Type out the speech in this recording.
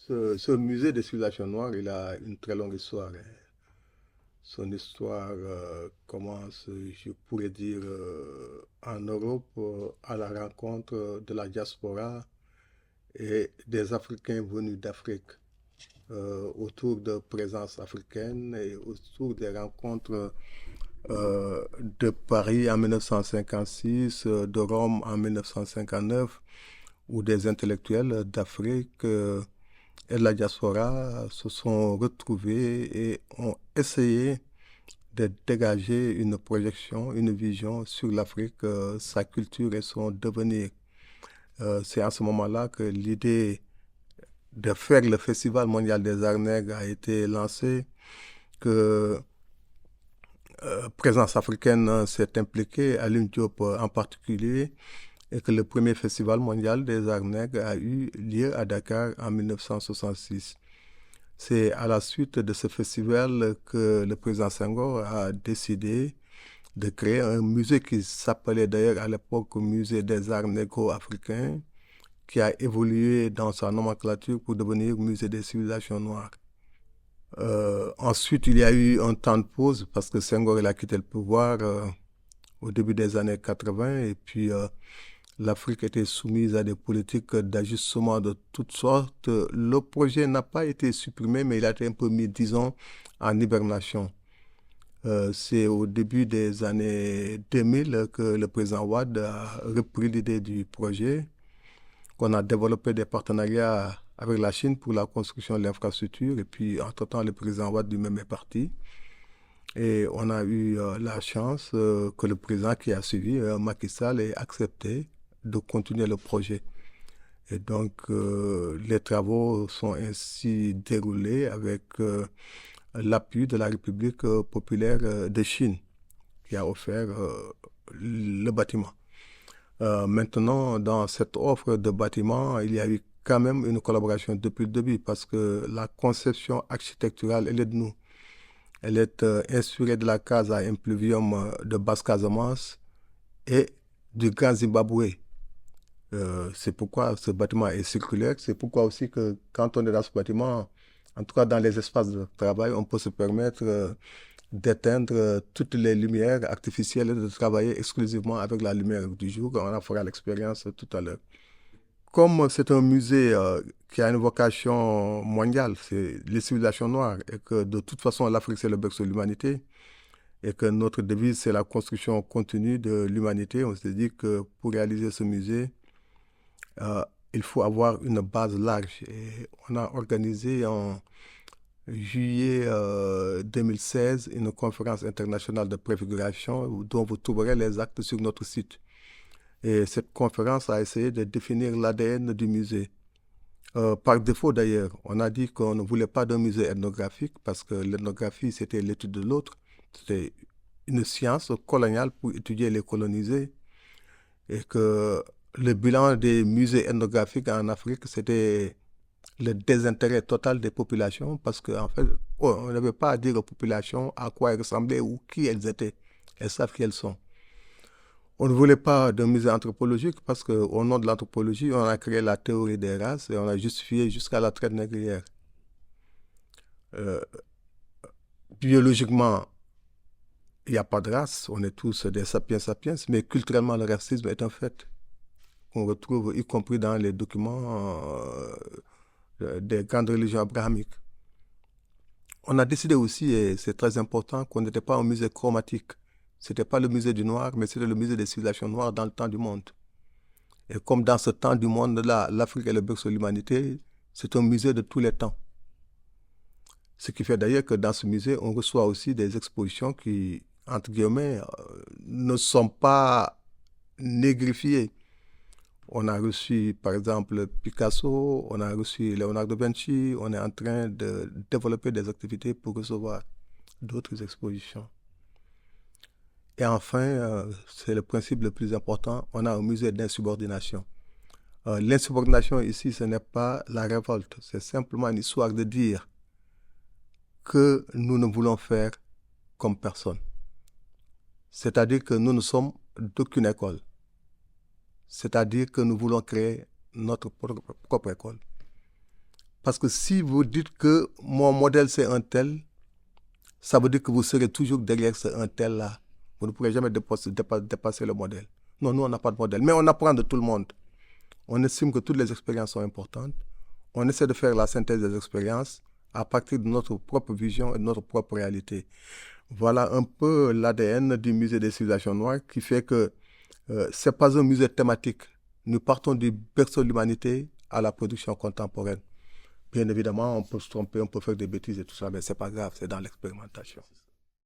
Ce musée des civilisations noires, il a une très longue histoire, hein. Son histoire commence, je pourrais dire, en Europe, à la rencontre de la diaspora et des Africains venus d'Afrique, autour de présences africaines et autour des rencontres de Paris en 1956, de Rome en 1959, où des intellectuels d'Afrique et de la diaspora se sont retrouvés et ont essayé de dégager une projection, une vision sur l'Afrique, sa culture et son devenir. C'est à ce moment-là que l'idée de faire le Festival mondial des arts nègres a été lancée, que Présence africaine s'est impliquée, Alioune Diop en particulier, et que le premier Festival mondial des arts nègres a eu lieu à Dakar en 1966. C'est à la suite de ce festival que le président Senghor a décidé de créer un musée qui s'appelait d'ailleurs à l'époque Musée des arts négro-africains, qui a évolué dans sa nomenclature pour devenir Musée des civilisations noires. Ensuite, il y a eu un temps de pause parce que Senghor il a quitté le pouvoir au début des années 80 et puis l'Afrique était soumise à des politiques d'ajustement de toutes sortes. Le projet n'a pas été supprimé, mais il a été un peu mis, disons, en hibernation. C'est au début des années 2000 que le président Wade a repris l'idée du projet, qu'on a développé des partenariats avec la Chine pour la construction de l'infrastructure. Et puis, entre-temps, le président Wade lui-même est parti. Et on a eu la chance que le président qui a suivi, Macky Sall, ait accepté de continuer le projet. Et donc, les travaux sont ainsi déroulés avec l'appui de la République populaire de Chine, qui a offert le bâtiment. Maintenant, dans cette offre de bâtiment, il y a eu quand même une collaboration depuis le début parce que la conception architecturale, elle est de nous. Elle est inspirée de la Casa Impluvium de Basse-Casamance et du Grand Zimbabwe. C'est pourquoi ce bâtiment est circulaire. C'est pourquoi aussi que quand on est dans ce bâtiment, en tout cas dans les espaces de travail, on peut se permettre d'éteindre toutes les lumières artificielles et de travailler exclusivement avec la lumière du jour. On en fera l'expérience tout à l'heure. Comme c'est un musée qui a une vocation mondiale, c'est les civilisations noires, et que de toute façon l'Afrique c'est le berceau de l'humanité, et que notre devise c'est la construction continue de l'humanité, on s'est dit que pour réaliser ce musée, il faut avoir une base large. Et on a organisé en juillet 2016 une conférence internationale de préfiguration dont vous trouverez les actes sur notre site. Et cette conférence a essayé de définir l'ADN du musée. Par défaut d'ailleurs, on a dit qu'on ne voulait pas d'un musée ethnographique parce que l'ethnographie c'était l'étude de l'autre. C'était une science coloniale pour étudier les colonisés et que le bilan des musées ethnographiques en Afrique c'était le désintérêt total des populations parce qu'en fait, on n'avait pas à dire aux populations à quoi elles ressemblaient ou qui elles étaient. Elles savent qui elles sont. On ne voulait pas d'un musée anthropologique parce qu'au nom de l'anthropologie, on a créé la théorie des races et on a justifié jusqu'à la traite négrière. Biologiquement, il n'y a pas de race, on est tous des sapiens sapiens, mais culturellement, le racisme est un fait qu'on retrouve y compris dans les documents des grandes religions abrahamiques. On a décidé aussi, et c'est très important, qu'on n'était pas un musée chromatique. Ce n'était pas le musée du noir, mais c'était le musée des civilisations noires dans le temps du monde. Et comme dans ce temps du monde-là, l'Afrique est le berceau de l'humanité, c'est un musée de tous les temps. Ce qui fait d'ailleurs que dans ce musée, on reçoit aussi des expositions qui, entre guillemets, ne sont pas négrifiées. On a reçu, par exemple, Picasso, on a reçu Leonardo da Vinci, on est en train de développer des activités pour recevoir d'autres expositions. Et enfin, c'est le principe le plus important, on a un musée d'insubordination. L'insubordination ici, ce n'est pas la révolte, c'est simplement une histoire de dire que nous ne voulons faire comme personne. C'est-à-dire que nous ne sommes d'aucune école. C'est-à-dire que nous voulons créer notre propre école. Parce que si vous dites que mon modèle c'est un tel, ça veut dire que vous serez toujours derrière ce un tel-là. Vous ne pourrez jamais dépasser le modèle. Non, nous on n'a pas de modèle. Mais on apprend de tout le monde. On estime que toutes les expériences sont importantes. On essaie de faire la synthèse des expériences à partir de notre propre vision et de notre propre réalité. Voilà un peu l'ADN du musée des civilisations noires qui fait que ce n'est pas un musée thématique. Nous partons du berceau de l'humanité à la production contemporaine. Bien évidemment, on peut se tromper, on peut faire des bêtises et tout ça, mais ce n'est pas grave, c'est dans l'expérimentation.